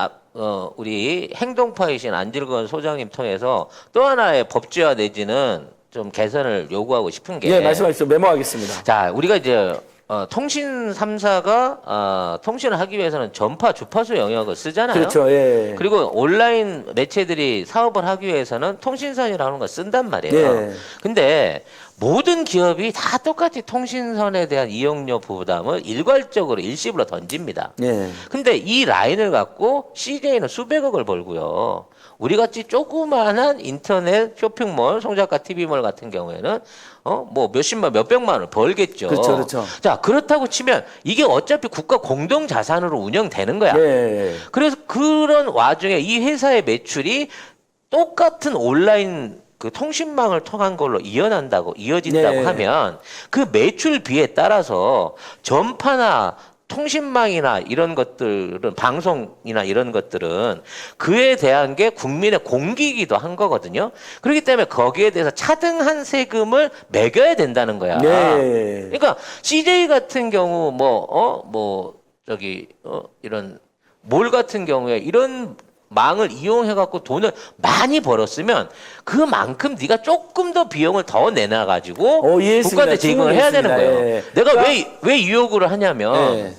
우리 행동파이신 안질건 소장님 통해서 또 하나의 법제화 내지는 좀 개선을 요구하고 싶은 게. 예, 말씀하시죠. 메모하겠습니다. 자, 우리가 이제 통신 3사가 통신을 하기 위해서는 전파 주파수 영역을 쓰잖아요. 그렇죠. 예. 그리고 온라인 매체들이 사업을 하기 위해서는 통신선이라는 걸 쓴단 말이에요. 예. 근데 모든 기업이 다 똑같이 통신선에 대한 이용료 부담을 일괄적으로 일시불로 던집니다. 예. 근데 이 라인을 갖고 CJ는 수백억을 벌고요. 우리 같이 조그마한 인터넷 쇼핑몰, 송작가 TV몰 같은 경우에는 뭐 몇십만, 몇백만 원을 벌겠죠. 그렇죠. 자, 그렇다고 치면 이게 어차피 국가 공동 자산으로 운영되는 거야. 예. 그래서 그런 와중에 이 회사의 매출이 똑같은 온라인 그 통신망을 통한 걸로 이어진다고 네. 하면 그 매출비에 따라서 전파나 통신망이나 이런 것들은 방송이나 이런 것들은 그에 대한 게 국민의 공기이기도 한 거거든요. 그렇기 때문에 거기에 대해서 차등한 세금을 매겨야 된다는 거야. 네. 그러니까 CJ 같은 경우 이런 몰 같은 경우에 이런 망을 이용해갖고 돈을 많이 벌었으면 그만큼 네가 조금 더 비용을 더 내놔가지고 이해했습니다. 국가한테 제공을 해야 되는 거예요. 예. 내가 그러니까- 왜 이 요구를 하냐면 예.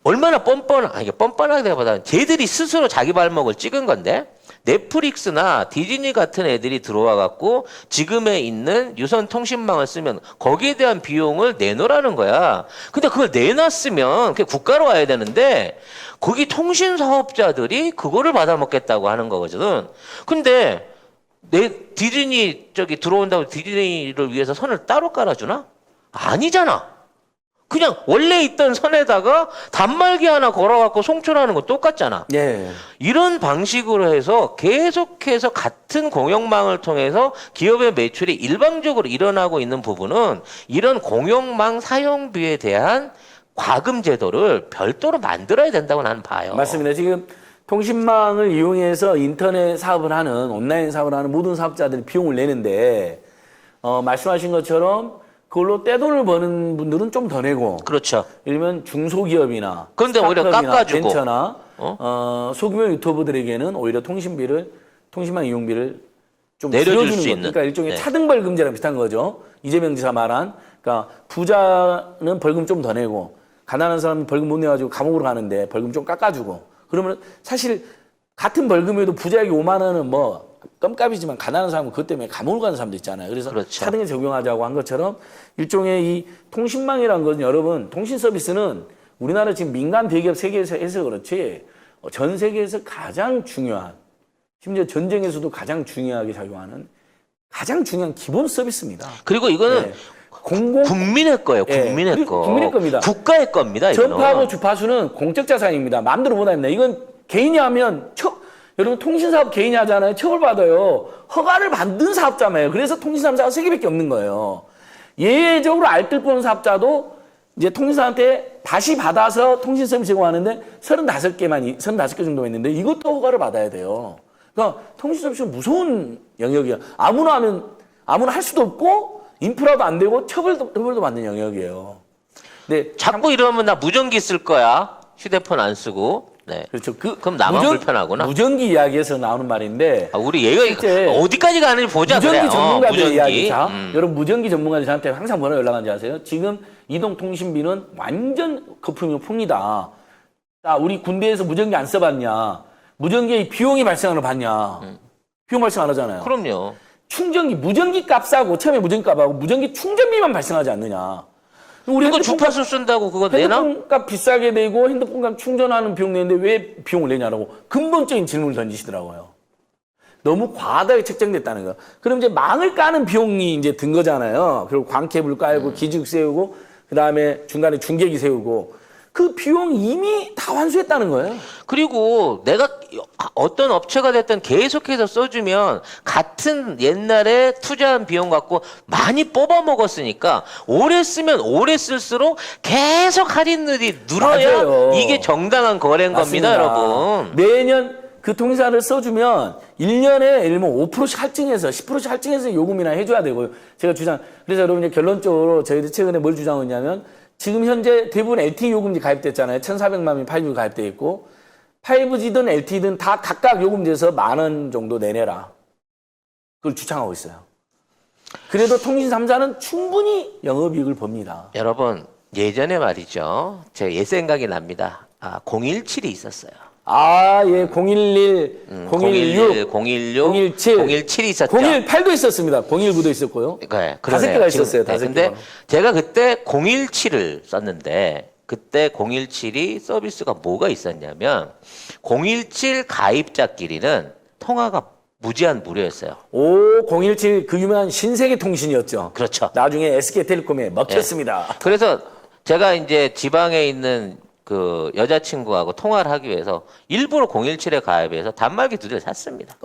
얼마나 뻔뻔하게보다는 쟤들이 스스로 자기 발목을 찍은 건데 넷플릭스나 디즈니 같은 애들이 들어와갖고 지금에 있는 유선 통신망을 쓰면 거기에 대한 비용을 내놓으라는 거야. 근데 그걸 내놨으면 그게 국가로 와야 되는데 거기 통신 사업자들이 그거를 받아먹겠다고 하는 거거든. 근데 디즈니 들어온다고 디즈니를 위해서 선을 따로 깔아주나? 아니잖아. 그냥 원래 있던 선에다가 단말기 하나 걸어갖고 송출하는 거 똑같잖아. 예. 이런 방식으로 해서 계속해서 같은 공영망을 통해서 기업의 매출이 일방적으로 일어나고 있는 부분은 이런 공영망 사용비에 대한 과금 제도를 별도로 만들어야 된다고 나는 봐요. 맞습니다. 지금 통신망을 이용해서 인터넷 사업을 하는 온라인 사업을 하는 모든 사업자들이 비용을 내는데 말씀하신 것처럼 그걸로 떼돈을 버는 분들은 좀 더 내고 그렇죠. 예를 들면 중소기업이나 그런데 오히려 스타트업이나 깎아주고. 벤처나 소규모 유튜버들에게는 오히려 통신망 이용비를 좀 내려줄 줄여주는 수 거. 있는. 그러니까 일종의 네. 차등벌금제랑 비슷한 거죠. 이재명 지사 말한. 그러니까 부자는 벌금 좀 더 내고 가난한 사람은 벌금 못 내가지고 감옥으로 가는데 벌금 좀 깎아주고 그러면 사실 같은 벌금에도 부자에게 5만 원은 뭐 껌값이지만 가난한 사람은 그것 때문에 감옥을 가는 사람도 있잖아요. 그래서 그렇죠. 차등에 적용하자고 한 것처럼 일종의 이 통신망이라는 것은 여러분 통신 서비스는 우리나라 지금 민간 대기업 세계에서 해서 그렇지 전 세계에서 가장 중요한 심지어 전쟁에서도 가장 중요하게 작용하는 가장 중요한 기본 서비스입니다. 그리고 이거는 네. 공공 국민의 거예요. 예, 국민의 거. 국민의 겁니다. 국가의 겁니다. 이거는. 전파하고 주파수는 공적 자산입니다. 마음대로 못 합니다. 이건 개인이 하면 여러분 통신사업 개인이 하잖아요. 처벌받아요. 허가를 받는 사업자예요. 그래서 통신 3사가 3개밖에 없는 거예요. 예외적으로 알뜰 뻔 사업자도 이제 통신사한테 다시 받아서 통신 서비스 제공하는데 35개 정도가 있는데 이것도 허가를 받아야 돼요. 그러니까 통신 서비스는 무서운 영역이에요. 아무나 할 수도 없고 인프라도 안 되고 처벌도 받는 영역이에요. 네, 자꾸 이러면 나 무전기 쓸 거야. 휴대폰 안 쓰고. 네. 그렇죠. 그럼 나만 불편하구나. 무전기 이야기에서 나오는 말인데 우리 얘가 실제 어디까지 가는지 보자. 무전기 그래. 전문가들 무전기. 이야기. 자, 여러분 무전기 전문가들 저한테 항상 뭐라 연락하는지 아세요? 지금 이동통신비는 완전 거품이 풍이다. 자, 우리 군대에서 무전기 안 써봤냐? 무전기에 비용이 발생하는 거 봤냐? 비용 발생 안 하잖아요. 그럼요. 무전기 값하고 처음에 무전기 값하고 무전기 충전비만 발생하지 않느냐? 우리 이거 주파수 쓴다고 그거 내나? 핸드폰 값 비싸게 내고 핸드폰 값 충전하는 비용 내는데 왜 비용을 내냐라고 근본적인 질문을 던지시더라고요. 너무 과하게 책정됐다는 거. 그럼 이제 망을 까는 비용이 이제 든 거잖아요. 그리고 광케이블 깔고 기지국 세우고 그다음에 중간에 중계기 세우고 그 비용 이미 다 환수했다는 거예요. 그리고 내가 어떤 업체가 됐든 계속해서 써주면 같은 옛날에 투자한 비용 갖고 많이 뽑아 먹었으니까 오래 쓰면 오래 쓸수록 계속 할인율이 늘어야 맞아요. 이게 정당한 거래인 겁니다, 여러분. 매년 그 통신사를 써주면 1년에 예를 들면 5%씩 할증해서 10%씩 할증해서 요금이나 해줘야 되고요. 제가 그래서 여러분 이제 결론적으로 저희들이 최근에 뭘 주장했냐면 지금 현재 대부분 LTE 요금제 가입됐잖아요. 1,400만 명이 5G 가입돼 있고 5G든 LTE든 다 각각 요금제에서 10,000원 정도 내내라. 그걸 주창하고 있어요. 그래도 통신 3사는 충분히 영업이익을 법니다. 여러분, 예전에 말이죠. 제 옛 생각이 납니다. 017이 있었어요. 예, 011, 016, 016, 017, 017이 있었죠. 018도 있었습니다. 019도 있었고요. 네, 다섯 개가 있었어요. 네, 근데 제가 그때 017을 썼는데 그때 017이 서비스가 뭐가 있었냐면 017 가입자끼리는 통화가 무제한 무료였어요. 017 그 유명한 신세계 통신이었죠. 그렇죠. 나중에 SK텔레콤에 먹혔습니다. 그래서 제가 이제 지방에 있는 그 여자친구하고 통화를 하기 위해서 일부러 017에 가입해서 단말기 2대를 샀습니다.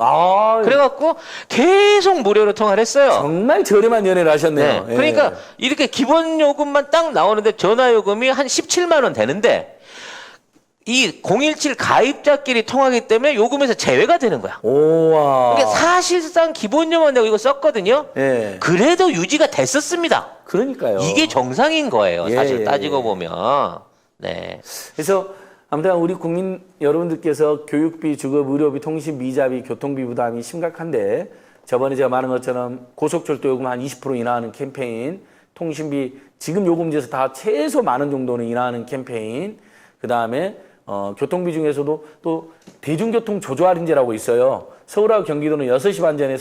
그래갖고 계속 무료로 통화를 했어요. 정말 저렴한 연애를 하셨네요. 네. 그러니까 이렇게 기본 요금만 딱 나오는데 전화 요금이 한 17만 원 되는데 이 017 가입자끼리 통하기 때문에 요금에서 제외가 되는 거야. 오와. 그러니까 사실상 기본료만 내고 이거 썼거든요. 예. 그래도 유지가 됐었습니다. 그러니까요. 이게 정상인 거예요. 사실 예, 따지고 예. 보면. 네. 그래서 아무튼 우리 국민 여러분들께서 교육비, 주거비, 의료비, 통신비, 이자비, 교통비 부담이 심각한데 저번에 제가 말한 것처럼 고속철도 요금 한 20% 인하하는 캠페인, 통신비 지금 요금제에서 다 최소 10,000원 정도는 인하하는 캠페인, 그다음에 교통비 중에서도 또 대중교통 조조 할인제라고 있어요. 서울하고 경기도는 6시 반 전에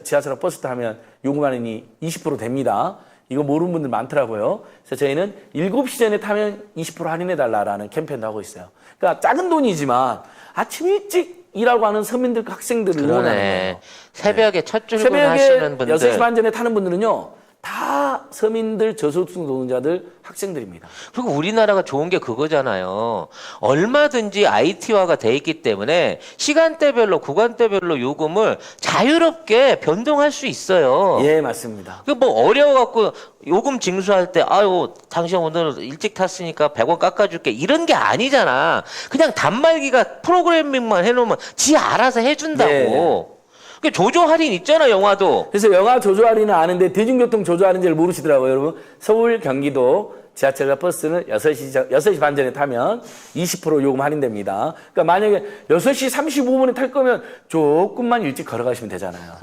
지하철 버스 타면 요금 할인이 20% 됩니다. 이거 모르는 분들 많더라고요. 그래서 저희는 7시 전에 타면 20% 할인해달라라는 캠페인도 하고 있어요. 그러니까 작은 돈이지만 아침 일찍 일하고 하는 서민들, 학생들을 응원하는 거예요. 새벽에 첫 출근 새벽에 하시는 분들. 6시 반 전에 타는 분들은요, 다 서민들, 저소득층 노동자들, 학생들입니다. 그리고 우리나라가 좋은 게 그거잖아요. 얼마든지 IT화가 돼 있기 때문에 시간대별로, 구간대별로 요금을 자유롭게 변동할 수 있어요. 예, 맞습니다. 그 뭐 어려워갖고 요금 징수할 때 아유 당신 오늘 일찍 탔으니까 100원 깎아줄게 이런 게 아니잖아. 그냥 단말기가 프로그래밍만 해놓으면 지 알아서 해준다고. 네. 그 조조 할인 있잖아 영화도. 그래서 영화 조조 할인은 아는데 대중교통 조조 할인제를 모르시더라고요, 여러분. 서울, 경기도 지하철과 버스는 6시 반 전에 타면 20% 요금 할인됩니다. 그러니까 만약에 6시 35분에 탈 거면 조금만 일찍 걸어가시면 되잖아요.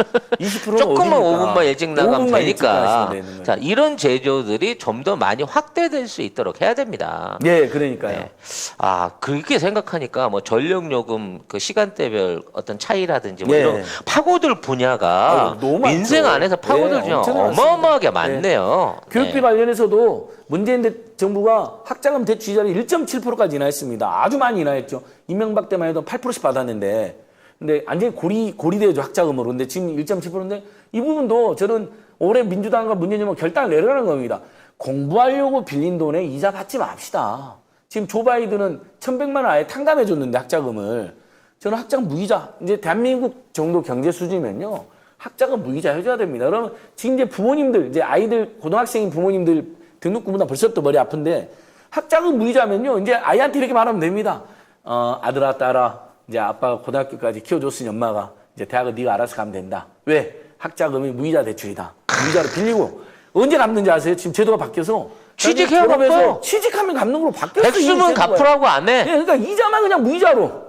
20%는 조금만 어디니까. 5분만 일찍 나가면 5분만 일찍 되니까. 가시면 되는 거예요. 자 이런 제도들이 좀 더 많이 확대될 수 있도록 해야 됩니다. 예, 그러니까요. 네. 아, 그렇게 생각하니까 뭐 전력요금 그 시간대별 어떤 차이라든지 뭐 예. 이런 파고들 분야가 아유, 너무 많죠. 민생 안에서 파고들 예, 분야가 엄청 많습니다. 어마어마하게 많네요. 교육비 네. 관련해서도 문재인 정부가 학자금 대출 이자를 1.7%까지 인하했습니다. 아주 많이 인하했죠. 이명박 때만 해도 8%씩 받았는데, 근데 완전히 고리되죠, 학자금으로. 근데 지금 1.7%인데 이 부분도 저는 올해 민주당과 문재인 정부가 결단을 내려가는 겁니다. 공부하려고 빌린 돈에 이자 받지 맙시다. 지금 조 바이든은 1,100만 원 아예 탕감해 줬는데 학자금을. 저는 학자금 무이자, 이제 대한민국 정도 경제 수준이면요. 학자금 무이자 해줘야 됩니다. 그러면 지금 이제 부모님들, 이제 아이들, 고등학생인 부모님들 등록금보다 벌써부터 머리 아픈데 학자금 무이자면요. 이제 아이한테 이렇게 말하면 됩니다. 아들아, 딸아, 이제 아빠가 고등학교까지 키워줬으니 엄마가 이제 대학은 네가 알아서 가면 된다. 왜? 학자금이 무이자 대출이다. 무이자로 빌리고 언제 갚는지 아세요? 지금 제도가 바뀌어서 취직해야 갚아요. 취직하면 갚는 걸로 바뀌었어요. 백수면 갚으라고 안 해. 예, 그러니까 이자만 그냥 무이자로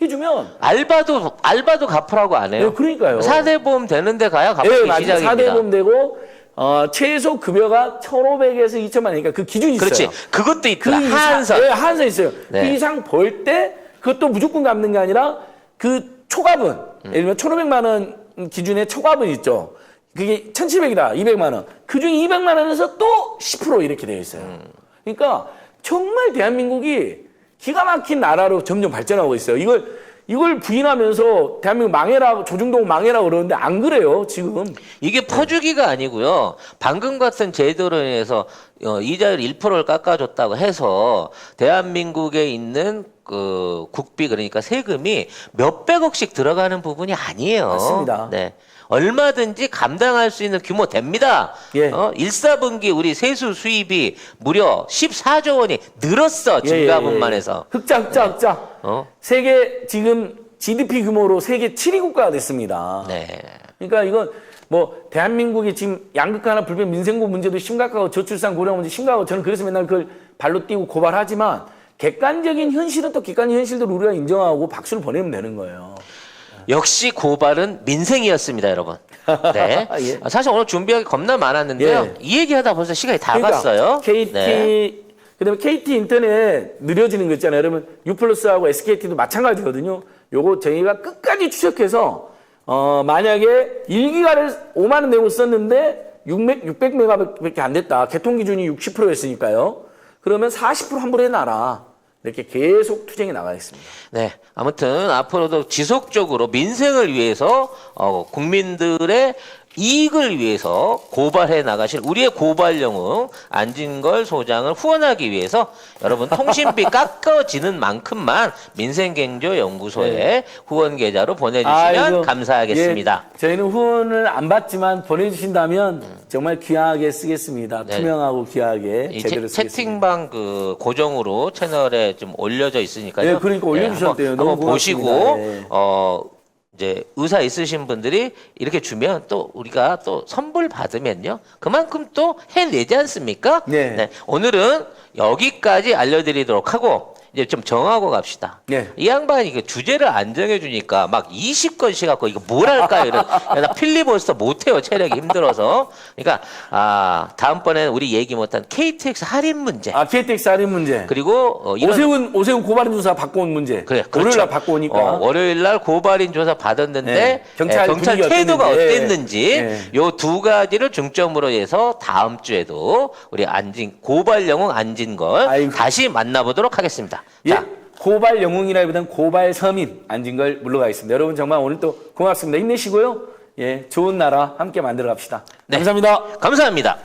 해주면. 알바도 갚으라고 안 해요. 네, 그러니까요. 4대 보험 되는데 가야 갚기 네, 맞아요. 시작입니다. 4대 보험 되고 최소 급여가 1,500에서 2,000만 원이니까 그 기준이 있어요. 그렇지. 그것도 있더라. 그 이상, 한선. 네, 한선 있어요. 네. 그 이상 벌 때 그것도 무조건 갚는 게 아니라 그 초과분, 예를 들면 1,500만 원 기준의 초과분 있죠. 그게 1,700이다, 200만 원. 그중에 200만 원에서 또 10% 이렇게 되어 있어요. 그러니까 정말 대한민국이 기가 막힌 나라로 점점 발전하고 있어요. 이걸 부인하면서 대한민국 망해라, 조중동 망해라 그러는데 안 그래요, 지금. 이게 퍼주기가 아니고요. 방금 같은 제도로 인해서 이자율 1%를 깎아줬다고 해서 대한민국에 있는 그 국비 그러니까 세금이 몇백억씩 들어가는 부분이 아니에요. 맞습니다. 네. 얼마든지 감당할 수 있는 규모 됩니다. 예. 1사분기 우리 세수 수입이 무려 14조 원이 늘었어. 증가분만 해서. 흑자. 어? 세계 지금 GDP 규모로 세계 7위 국가가 됐습니다. 네. 그러니까 이건 뭐 대한민국이 지금 양극 하나 불변 민생고 문제도 심각하고 저출산 고령 문제 심각하고 저는 그래서 맨날 그걸 발로 띄고 고발하지만 객관적인 현실은 또 객관적인 현실대로 우리가 인정하고 박수를 보내면 되는 거예요. 역시 고발은 민생이었습니다, 여러분. 네. 예. 사실 오늘 준비하기 겁나 많았는데요. 예. 이 얘기하다 벌써 시간이 다 그러니까 갔어요. KT 네. 그다음에 KT 인터넷 느려지는 거 있잖아요. 여러분 U+하고 SKT도 마찬가지거든요. 요거 저희가 끝까지 추적해서 만약에 1기가를 5만 원 내고 썼는데 600메가밖에 안 됐다. 개통 기준이 60%였으니까요. 그러면 40% 환불해 놔라. 이렇게 계속 투쟁이 나가겠습니다. 네. 아무튼 앞으로도 지속적으로 민생을 위해서 국민들의 이익을 위해서 고발해 나가실 우리의 고발 영웅 안진걸 소장을 후원하기 위해서 여러분 통신비 깎아지는 만큼만 민생경제연구소에 네. 후원 계좌로 보내주시면 감사하겠습니다. 예, 저희는 후원을 안 받지만 보내주신다면 정말 귀하게 쓰겠습니다. 네. 투명하고 귀하게 이 제대로 쓰겠습니다. 채팅방 그 고정으로 채널에 좀 올려져 있으니까요. 네, 그러니까 올려주셨대요. 한번 너무 보시고 고맙습니다. 네. 이제 의사 있으신 분들이 이렇게 주면 또 우리가 또 선물 받으면요 그만큼 또 해내지 않습니까? 네. 오늘은 여기까지 알려드리도록 하고 이제 좀 정하고 갑시다. 네. 이 양반이 그 주제를 안 정해주니까 막 20건씩 갖고 이거 뭘 할까요? 이런 야, 나 필리버스터 못해요. 체력이 힘들어서. 그러니까 다음번에는 우리 얘기 못한 KTX 할인 문제. KTX 할인 문제. 그리고 이런 오세훈 고발인 조사 받고 온 문제. 그래, 월요일 날 그렇죠. 받고 오니까. 월요일 날 고발인 조사 받았는데 네, 경찰 분위기가 태도가 어땠는지. 어땠는지 요 두 가지를 중점으로 해서 다음 주에도 우리 고발 영웅 안진걸 아이고. 다시 만나보도록 하겠습니다. 예, 자, 고발 영웅이라기보다는 고발 서민 안진걸 물러가겠습니다. 여러분 정말 오늘 또 고맙습니다. 힘내시고요. 예, 좋은 나라 함께 만들어 갑시다. 감사합니다. 감사합니다.